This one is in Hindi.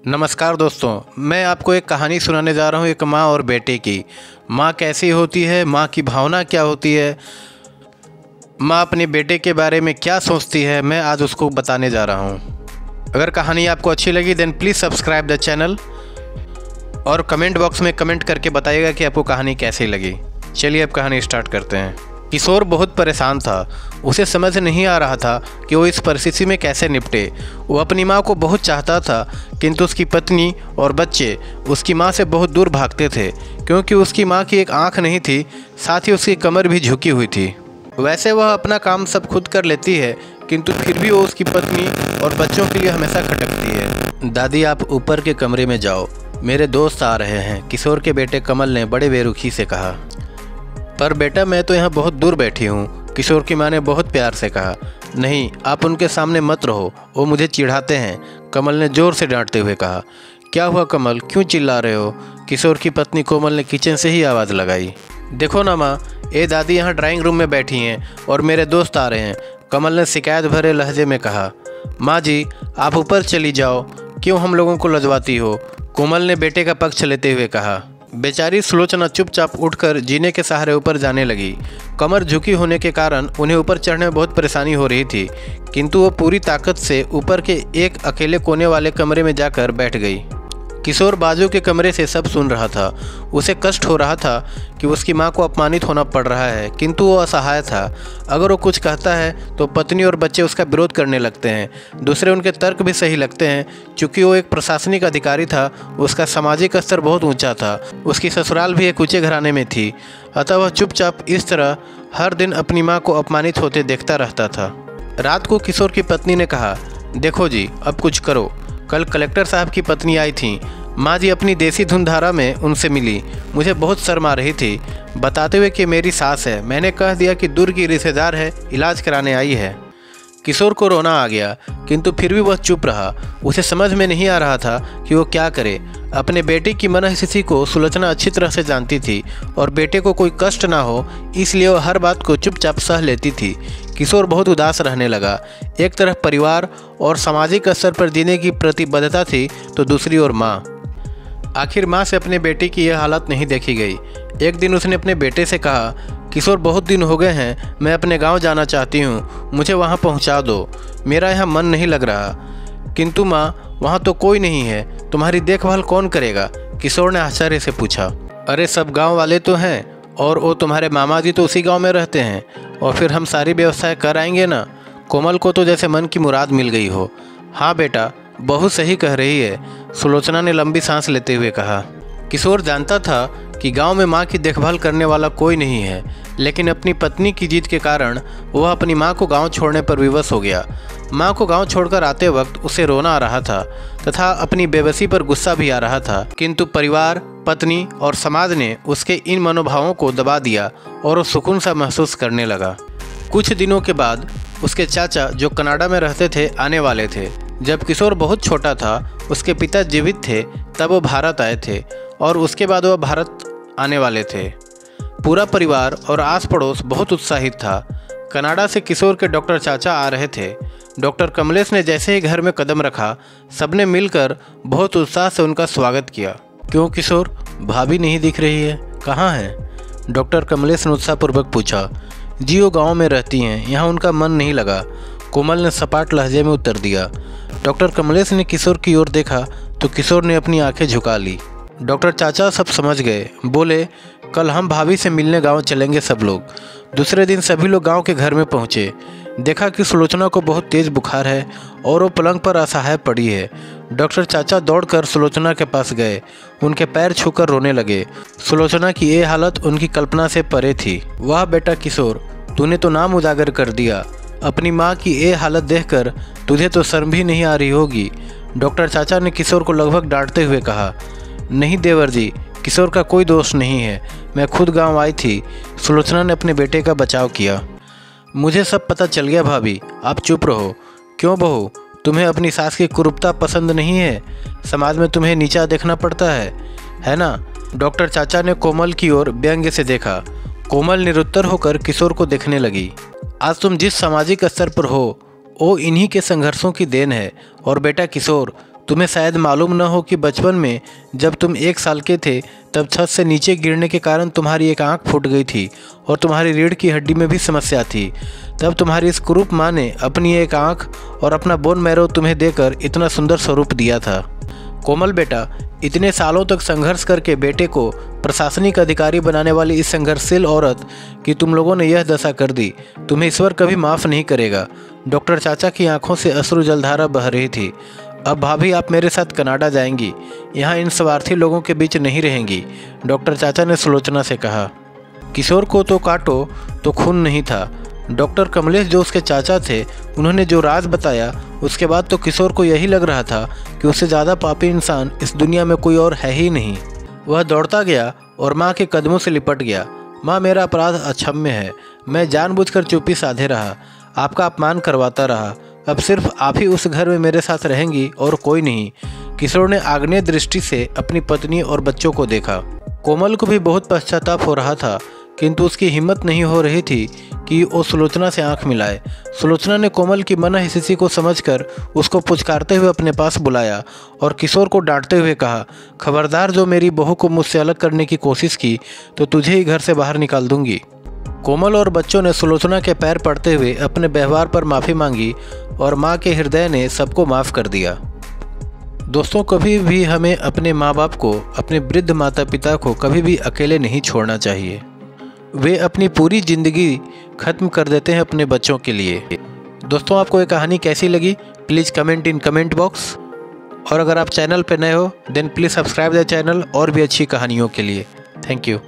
नमस्कार दोस्तों, मैं आपको एक कहानी सुनाने जा रहा हूँ एक माँ और बेटे की। माँ कैसी होती है, माँ की भावना क्या होती है, माँ अपने बेटे के बारे में क्या सोचती है, मैं आज उसको बताने जा रहा हूँ। अगर कहानी आपको अच्छी लगी then please subscribe the channel और कमेंट बॉक्स में कमेंट करके बताइएगा कि आपको कहानी कैसी लगी। चलिए अब कहानी स्टार्ट करते हैं। किशोर बहुत परेशान था। उसे समझ नहीं आ रहा था कि वो इस परिस्थिति में कैसे निपटे। वो अपनी माँ को बहुत चाहता था, किंतु उसकी पत्नी और बच्चे उसकी माँ से बहुत दूर भागते थे, क्योंकि उसकी माँ की एक आँख नहीं थी, साथ ही उसकी कमर भी झुकी हुई थी। वैसे वह अपना काम सब खुद कर लेती है, किंतु फिर भी वो उसकी पत्नी और बच्चों के लिए हमेशा खटकती है। दादी, आप ऊपर के कमरे में जाओ, मेरे दोस्त आ रहे हैं, किशोर के बेटे कमल ने बड़े बेरुखी से कहा। पर बेटा, मैं तो यहाँ बहुत दूर बैठी हूँ, किशोर की माँ ने बहुत प्यार से कहा। नहीं, आप उनके सामने मत रहो, वो मुझे चिढ़ाते हैं, कमल ने ज़ोर से डांटते हुए कहा। क्या हुआ कमल, क्यों चिल्ला रहे हो? किशोर की पत्नी कोमल ने किचन से ही आवाज़ लगाई। देखो ना माँ, ये दादी यहाँ ड्राइंग रूम में बैठी हैं और मेरे दोस्त आ रहे हैं, कमल ने शिकायत भरे लहजे में कहा। माँ जी, आप ऊपर चली जाओ, क्यों हम लोगों को लजवाती हो? कोमल ने बेटे का पक्ष लेते हुए कहा। बेचारी सुलोचना चुपचाप उठकर जीने के सहारे ऊपर जाने लगी। कमर झुकी होने के कारण उन्हें ऊपर चढ़ने में बहुत परेशानी हो रही थी, किंतु वो पूरी ताकत से ऊपर के एक अकेले कोने वाले कमरे में जाकर बैठ गई। किशोर बाजू के कमरे से सब सुन रहा था। उसे कष्ट हो रहा था कि उसकी माँ को अपमानित होना पड़ रहा है, किंतु वो असहाय था। अगर वो कुछ कहता है तो पत्नी और बच्चे उसका विरोध करने लगते हैं। दूसरे उनके तर्क भी सही लगते हैं। चूँकि वो एक प्रशासनिक अधिकारी था, उसका सामाजिक स्तर बहुत ऊंचा था, उसकी ससुराल भी एक ऊंचे घराने में थी, अतः वह चुपचाप इस तरह हर दिन अपनी माँ को अपमानित होते देखता रहता था। रात को किशोर की पत्नी ने कहा, देखो जी, अब कुछ करो। कल कलेक्टर साहब की पत्नी आई थी, माँ जी अपनी देसी धुन धारा में उनसे मिली, मुझे बहुत शर्म आ रही थी, बताते हुए कि मेरी सास है। मैंने कह दिया कि दूर की रिश्तेदार है, इलाज कराने आई है। किशोर को रोना आ गया, किंतु फिर भी वह चुप रहा। उसे समझ में नहीं आ रहा था कि वो क्या करे। अपने बेटे की मनःस्थिति को सुलोचना अच्छी तरह से जानती थी और बेटे को कोई कष्ट ना हो, इसलिए वह हर बात को चुपचाप सह लेती थी। किशोर बहुत उदास रहने लगा। एक तरफ परिवार और सामाजिक स्तर पर जीने की प्रतिबद्धता थी, तो दूसरी ओर माँ। आखिर माँ से अपने बेटे की यह हालत नहीं देखी गई। एक दिन उसने अपने बेटे से कहा, किशोर, बहुत दिन हो गए हैं, मैं अपने गांव जाना चाहती हूँ, मुझे वहाँ पहुँचा दो, मेरा यहाँ मन नहीं लग रहा। किंतु माँ, वहाँ तो कोई नहीं है, तुम्हारी देखभाल कौन करेगा? किशोर ने आश्चर्य से पूछा। अरे सब गाँव वाले तो हैं, और वो तुम्हारे मामा जी तो उसी गाँव में रहते हैं, और फिर हम सारी व्यवस्थाएँ कर आएंगे ना। कोमल को तो जैसे मन की मुराद मिल गई हो। हाँ बेटा, बहुत सही कह रही है, सुलोचना ने लंबी सांस लेते हुए कहा। किशोर जानता था कि गांव में मां की देखभाल करने वाला कोई नहीं है, लेकिन अपनी पत्नी की जिद के कारण वह अपनी मां को गांव छोड़ने पर विवश हो गया। मां को गांव छोड़कर आते वक्त उसे रोना आ रहा था तथा अपनी बेबसी पर गुस्सा भी आ रहा था, किंतु परिवार, पत्नी और समाज ने उसके इन मनोभावों को दबा दिया और वो सुकून सा महसूस करने लगा। कुछ दिनों के बाद उसके चाचा, जो कनाडा में रहते थे, आने वाले थे। जब किशोर बहुत छोटा था, उसके पिता जीवित थे, तब वो भारत आए थे और उसके बाद वह भारत आने वाले थे। पूरा परिवार और आस पड़ोस बहुत उत्साहित था। कनाडा से किशोर के डॉक्टर चाचा आ रहे थे। डॉक्टर कमलेश ने जैसे ही घर में कदम रखा, सबने मिलकर बहुत उत्साह से उनका स्वागत किया। क्यों किशोर, भाभी नहीं दिख रही है, कहाँ है? डॉक्टर कमलेश ने उत्साहपूर्वक पूछा। जी, वो गाँव में रहती हैं, यहाँ उनका मन नहीं लगा, कोमल ने सपाट लहजे में उत्तर दिया। डॉक्टर कमलेश ने किशोर की ओर देखा तो किशोर ने अपनी आंखें झुका ली। डॉक्टर चाचा सब समझ गए, बोले, कल हम भाभी से मिलने गांव चलेंगे सब लोग। दूसरे दिन सभी लोग गांव के घर में पहुंचे। देखा कि सुलोचना को बहुत तेज बुखार है और वो पलंग पर असहाय पड़ी है। डॉक्टर चाचा दौड़कर सुलोचना के पास गए, उनके पैर छूकर रोने लगे। सुलोचना की ये हालत उनकी कल्पना से परे थी। वाह बेटा किशोर, तूने तो नाम उजागर कर दिया। अपनी माँ की ये हालत देखकर तुझे तो शर्म भी नहीं आ रही होगी। डॉक्टर चाचा ने किशोर को लगभग डांटते हुए कहा। नहीं देवर जी, किशोर का कोई दोष नहीं है, मैं खुद गांव आई थी। सुलोचना ने अपने बेटे का बचाव किया। मुझे सब पता चल गया भाभी, आप चुप रहो। क्यों बहू, तुम्हें अपनी सास की कुरूपता पसंद नहीं है? समाज में तुम्हें नीचा देखना पड़ता है ना? डॉक्टर चाचा ने कोमल की ओर व्यंग्य से देखा। कोमल निरुत्तर होकर किशोर को देखने लगी। आज तुम जिस सामाजिक स्तर पर हो, वो इन्हीं के संघर्षों की देन है। और बेटा किशोर, तुम्हें शायद मालूम न हो कि बचपन में जब तुम 1 साल के थे तब छत से नीचे गिरने के कारण तुम्हारी एक आंख फूट गई थी और तुम्हारी रीढ़ की हड्डी में भी समस्या थी। तब तुम्हारी इस कुरूप माँ ने अपनी एक आंख और अपना बोन मैरो तुम्हें देकर इतना सुंदर स्वरूप दिया था। कोमल बेटा, इतने सालों तक संघर्ष करके बेटे को प्रशासनिक अधिकारी बनाने वाली इस संघर्षशील औरत की तुम लोगों ने यह दशा कर दी, तुम्हें ईश्वर कभी माफ़ नहीं करेगा। डॉक्टर चाचा की आंखों से अश्रु जलधारा बह रही थी। अब भाभी आप मेरे साथ कनाडा जाएंगी, यहाँ इन स्वार्थी लोगों के बीच नहीं रहेंगी, डॉक्टर चाचा ने सुलोचना से कहा। किशोर को तो काटो तो खून नहीं था। डॉक्टर कमलेश जो उसके चाचा थे, उन्होंने जो राज बताया उसके बाद तो किशोर को यही लग रहा था कि उससे ज़्यादा पापी इंसान इस दुनिया में कोई और है ही नहीं। वह दौड़ता गया और माँ के कदमों से लिपट गया। माँ, मेरा अपराध अक्षम्य है, मैं जानबूझकर चुप्पी साधे रहा, आपका अपमान करवाता रहा। अब सिर्फ आप ही उस घर में मेरे साथ रहेंगी और कोई नहीं। किशोर ने आग्नेय दृष्टि से अपनी पत्नी और बच्चों को देखा। कोमल को भी बहुत पश्चाताप हो रहा था, किंतु उसकी हिम्मत नहीं हो रही थी कि वो सुलोचना से आंख मिलाए। सुलोचना ने कोमल की मनःस्थिति को समझकर उसको पुचकारते हुए अपने पास बुलाया और किशोर को डांटते हुए कहा, खबरदार जो मेरी बहू को मुझसे अलग करने की कोशिश की तो तुझे ही घर से बाहर निकाल दूंगी। कोमल और बच्चों ने सुलोचना के पैर पड़ते हुए अपने व्यवहार पर माफ़ी मांगी और माँ के हृदय ने सबको माफ़ कर दिया। दोस्तों, कभी भी हमें अपने माँ बाप को, अपने वृद्ध माता पिता को कभी भी अकेले नहीं छोड़ना चाहिए। वे अपनी पूरी ज़िंदगी ख़त्म कर देते हैं अपने बच्चों के लिए। दोस्तों, आपको ये कहानी कैसी लगी please comment in comment box, और अगर आप चैनल पर नए हो then please subscribe the channel और भी अच्छी कहानियों के लिए। Thank you.